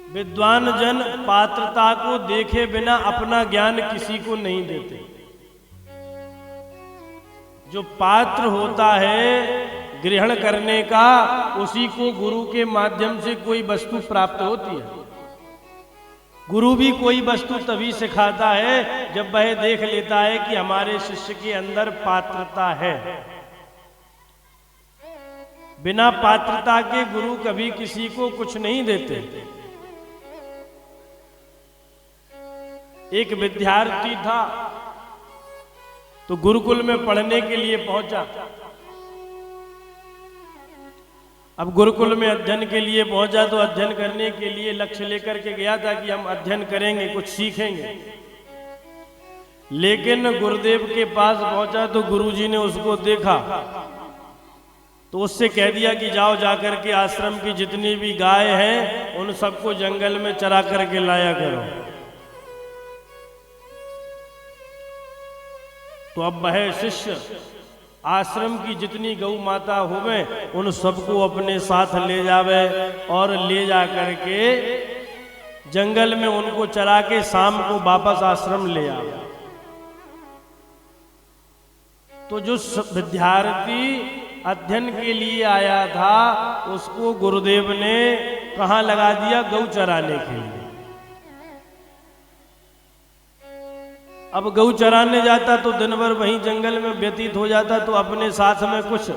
विद्वान जन पात्रता को देखे बिना अपना ज्ञान किसी को नहीं देते। जो पात्र होता है ग्रहण करने का, उसी को गुरु के माध्यम से कोई वस्तु प्राप्त होती है। गुरु भी कोई वस्तु तभी सिखाता है जब वह देख लेता है कि हमारे शिष्य के अंदर पात्रता है। बिना पात्रता के गुरु कभी किसी को कुछ नहीं देते। एक विद्यार्थी था तो गुरुकुल में पढ़ने के लिए पहुंचा। अब गुरुकुल में अध्ययन के लिए पहुंचा तो अध्ययन करने के लिए लक्ष्य लेकर के गया था कि हम अध्ययन करेंगे, कुछ सीखेंगे। लेकिन गुरुदेव के पास पहुंचा तो गुरुजी ने उसको देखा तो उससे कह दिया कि जाओ जाकर के आश्रम की जितनी भी गाय हैं उन सबको जंगल में चरा करके लाया करो। तो अब वह शिष्य आश्रम की जितनी गौ माता होवे उन सबको अपने साथ ले जावे और ले जा करके जंगल में उनको चरा के शाम को वापस आश्रम ले आवे। तो जो विद्यार्थी अध्ययन के लिए आया था उसको गुरुदेव ने कहाँ लगा दिया? गौ चराने के लिए। अब गौ चराने जाता तो दिन भर वहीं जंगल में व्यतीत हो जाता, तो अपने साथ में कुछ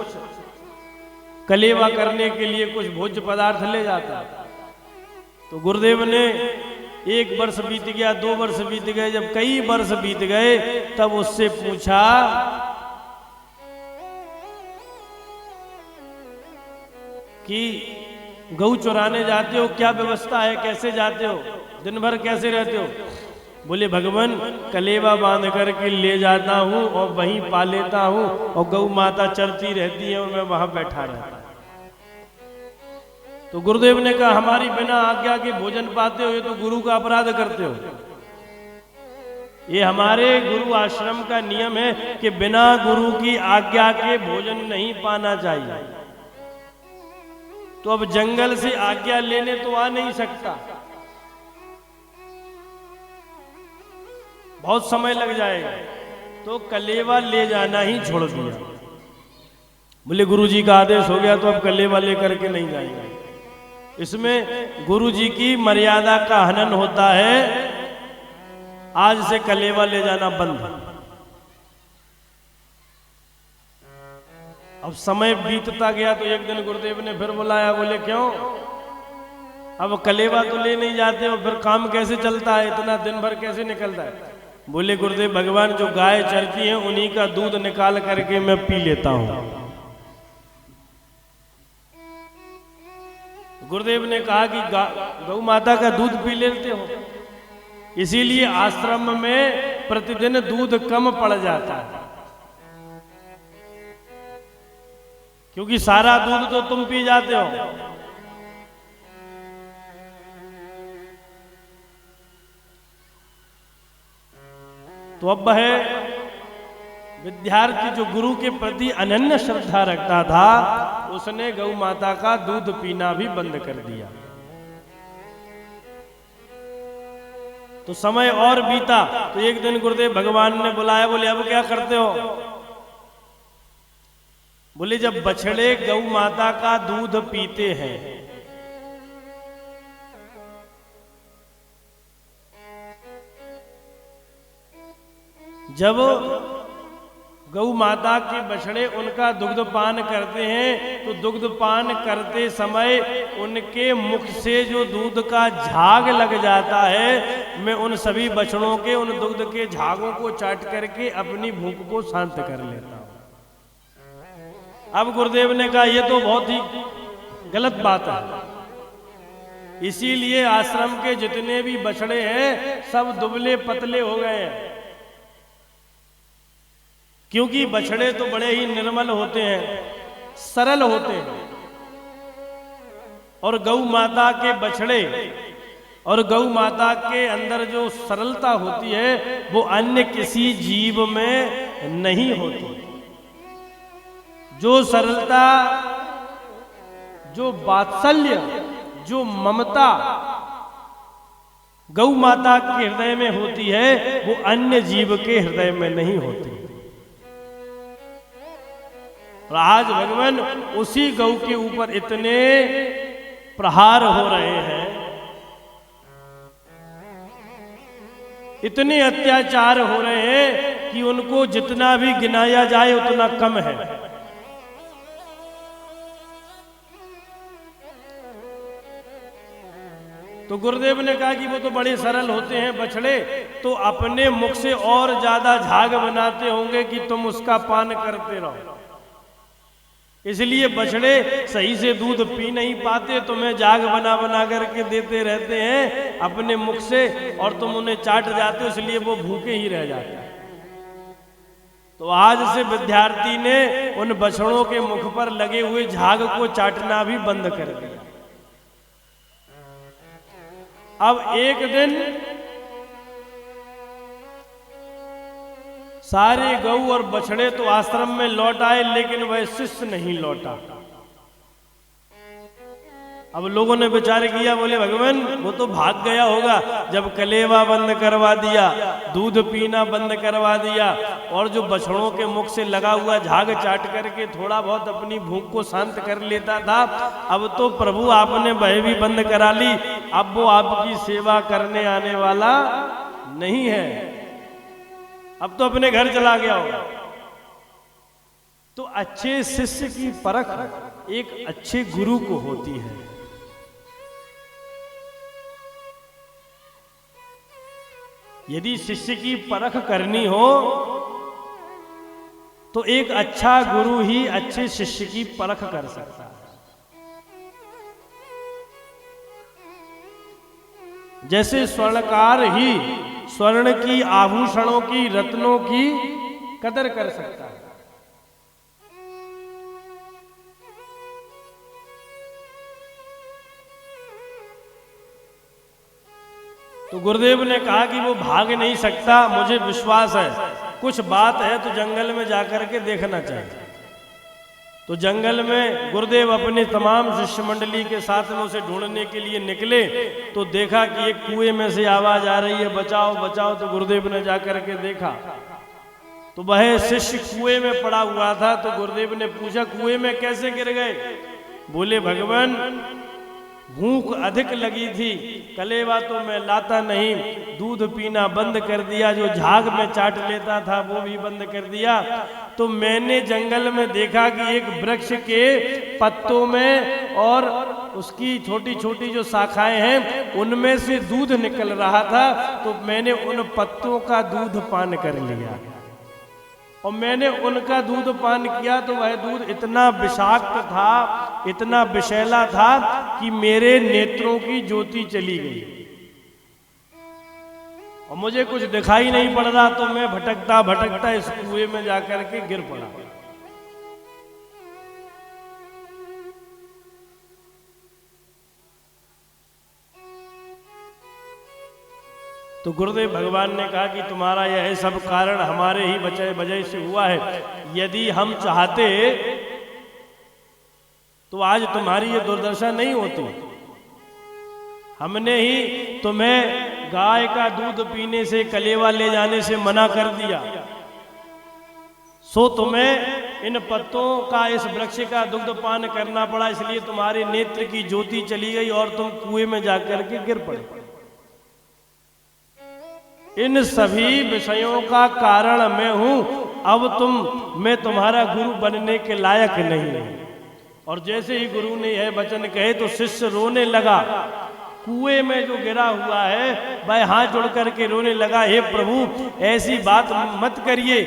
कलेवा करने के लिए कुछ भोज्य पदार्थ ले जाता। तो गुरुदेव ने 1 वर्ष बीत गया, 2 वर्ष बीत गए, जब कई वर्ष बीत गए तब उससे पूछा कि गौ चुराने जाते हो, क्या व्यवस्था है, कैसे जाते हो, दिन भर कैसे रहते हो? बोले भगवान कलेवा बांध करके ले जाता हूँ और वहीं पा लेता हूँ और गौ माता चरती रहती है और मैं वहां बैठा रहता। तो गुरुदेव ने कहा हमारी बिना आज्ञा के भोजन पाते हो, ये तो गुरु का अपराध करते हो। ये हमारे गुरु आश्रम का नियम है कि बिना गुरु की आज्ञा के भोजन नहीं पाना चाहिए। तो अब जंगल से आज्ञा लेने तो आ नहीं सकता, बहुत समय लग जाएगा, तो कलेवा ले जाना ही छोड़ दिया। बोले गुरुजी का आदेश हो गया तो अब कलेवा लेकर के नहीं जाएंगे। इसमें गुरुजी की मर्यादा का हनन होता है। आज से कलेवा ले जाना बंद। अब समय बीतता गया तो एक दिन गुरुदेव ने फिर बुलाया। बोले क्यों? अब कलेवा तो ले नहीं जाते हो, फिर काम कैसे चलता है, इतना दिन भर कैसे निकलता है? बोले गुरुदेव भगवान जो गाय चरती हैं उन्हीं का दूध निकाल करके मैं पी लेता हूं। गुरुदेव ने कहा कि गौ माता का दूध पी लेते हो, इसीलिए आश्रम में प्रतिदिन दूध कम पड़ जाता है, क्योंकि सारा दूध तो तुम पी जाते हो। तो अब है विद्यार्थी जो गुरु के प्रति अनन्य श्रद्धा रखता था, उसने गौ माता का दूध पीना भी बंद कर दिया। तो समय और बीता तो एक दिन गुरुदेव भगवान ने बुलाया। बोले अब क्या करते हो? बोले जब बछड़े गौ माता का दूध पीते हैं जब गौ माता के बछड़े उनका दुग्ध पान करते हैं तो दुग्ध पान करते समय उनके मुख से जो दूध का झाग लग जाता है, मैं उन सभी बछड़ों के उन दुग्ध के झागों को चाट करके अपनी भूख को शांत कर लेता हूं। अब गुरुदेव ने कहा यह तो बहुत ही गलत बात है, इसीलिए आश्रम के जितने भी बछड़े हैं सब दुबले पतले हो गए हैं, क्योंकि बछड़े तो बड़े ही निर्मल होते हैं, सरल होते हैं, और गौ माता के बछड़े और गौ माता के अंदर जो सरलता होती है वो अन्य किसी जीव में नहीं होती। जो सरलता, जो वात्सल्य, जो ममता गौ माता के हृदय में होती है वो अन्य जीव के हृदय में नहीं होती। और आज भगवान उसी गौ के ऊपर इतने प्रहार हो रहे हैं, इतने अत्याचार हो रहे हैं कि उनको जितना भी गिनाया जाए उतना कम है। तो गुरुदेव ने कहा कि वो तो बड़े सरल होते हैं बछड़े, तो अपने मुख से और ज्यादा झाग बनाते होंगे कि तुम उसका पान करते रहो, इसलिए बछड़े सही से दूध पी नहीं पाते, तुम्हें झाग बना बना करके देते रहते हैं अपने मुख से, और तुम उन्हें चाट जाते हो, इसलिए वो भूखे ही रह जाते हैं। तो आज से विद्यार्थी ने उन बछड़ों के मुख पर लगे हुए झाग को चाटना भी बंद कर दिया। अब एक दिन सारे गौ और बछड़े तो आश्रम में लौट आए, लेकिन वह शिष्य नहीं लौटा। अब लोगों ने विचार किया, बोले भगवान वो तो भाग गया होगा, जब कलेवा बंद करवा दिया, दूध पीना बंद करवा दिया, और जो बछड़ों के मुख से लगा हुआ झाग चाट करके थोड़ा बहुत अपनी भूख को शांत कर लेता था, अब तो प्रभु आपने वह भी बंद करा ली, अब वो आपकी सेवा करने आने वाला नहीं है, अब तो अपने घर चला गया होगा। तो अच्छे शिष्य की परख एक अच्छे गुरु को होती है। यदि शिष्य की परख करनी हो तो एक अच्छा गुरु ही अच्छे शिष्य की परख कर सकता है। जैसे स्वर्णकार ही स्वर्ण की, आभूषणों की, रत्नों की कदर कर सकता है, तो गुरुदेव ने कहा कि वो भाग नहीं सकता, मुझे विश्वास है, कुछ बात है तो जंगल में जाकर के देखना चाहिए। तो जंगल में गुरुदेव अपने तमाम शिष्य मंडली के साथ में उसे ढूंढने के लिए निकले, तो देखा कि एक कुएं में से आवाज आ रही है, बचाओ बचाओ। तो गुरुदेव ने जाकर के देखा तो वह शिष्य कुएं में पड़ा हुआ था। तो गुरुदेव ने पूछा कुएं में कैसे गिर गए? बोले भगवान भूख अधिक लगी थी, कलेवा तो मैं लाता नहीं, दूध पीना बंद कर दिया, जो झाग में चाट लेता था वो भी बंद कर दिया। तो मैंने जंगल में देखा कि एक वृक्ष के पत्तों में और उसकी छोटी छोटी जो शाखाएं हैं उनमें से दूध निकल रहा था, तो मैंने उन पत्तों का दूध पान कर लिया, और मैंने उनका दूध पान किया तो वह दूध इतना विषाक्त था, इतना विषैला था कि मेरे नेत्रों की ज्योति चली गई और मुझे कुछ दिखाई नहीं पड़ रहा। तो मैं भटकता भटकता इस कुएं में जाकर के गिर पड़ा। तो गुरुदेव भगवान ने कहा कि तुम्हारा यह सब कारण हमारे ही वजह से हुआ है। यदि हम चाहते तो आज तुम्हारी ये दुर्दशा नहीं होती। हमने ही तुम्हें गाय का दूध पीने से, कलेवा ले जाने से मना कर दिया, सो तुम्हें इन पत्तों का, इस वृक्ष का दुग्ध पान करना पड़ा, इसलिए तुम्हारे नेत्र की ज्योति चली गई और तुम कुएं में जाकर के गिर पड़े। इन सभी विषयों का कारण मैं हूं, अब मैं तुम्हारा गुरु बनने के लायक नहीं हूं। और जैसे ही गुरु ने यह वचन कहे तो शिष्य रोने लगा। कुएं में जो गिरा हुआ है वह हाथ जोड़ करके रोने लगा, हे प्रभु ऐसी बात मत करिए,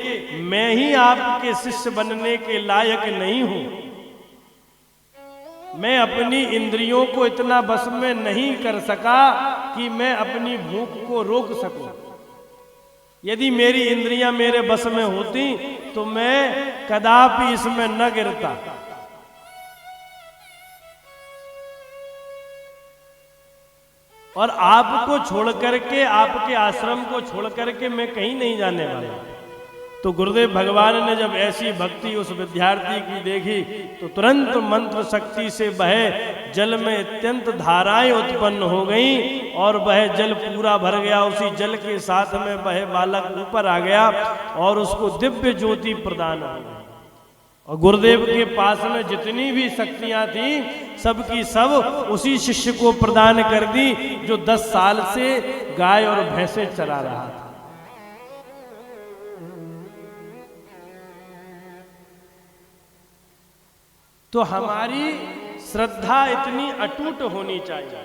मैं ही आपके शिष्य बनने के लायक नहीं हूं। मैं अपनी इंद्रियों को इतना बस में नहीं कर सका कि मैं अपनी भूख को रोक सकूं। यदि मेरी इंद्रियां मेरे बस में होती तो मैं कदापि इसमें न गिरता। और आपको छोड़ करके, आपके आश्रम को छोड़ करके मैं कहीं नहीं जाने वाला। तो गुरुदेव भगवान ने जब ऐसी भक्ति उस विद्यार्थी की देखी तो तुरंत मंत्र शक्ति से वह जल में अत्यंत धाराएं उत्पन्न हो गईं और वह जल पूरा भर गया। उसी जल के साथ में वह बालक ऊपर आ गया और उसको दिव्य ज्योति प्रदान हो गई। और गुरुदेव के पास में जितनी भी शक्तियां थी सबकी सब उसी शिष्य को प्रदान कर दी जो 10 साल से गाय और भैंसे चरा रहा था। तो हमारी श्रद्धा इतनी अटूट होनी चाहिए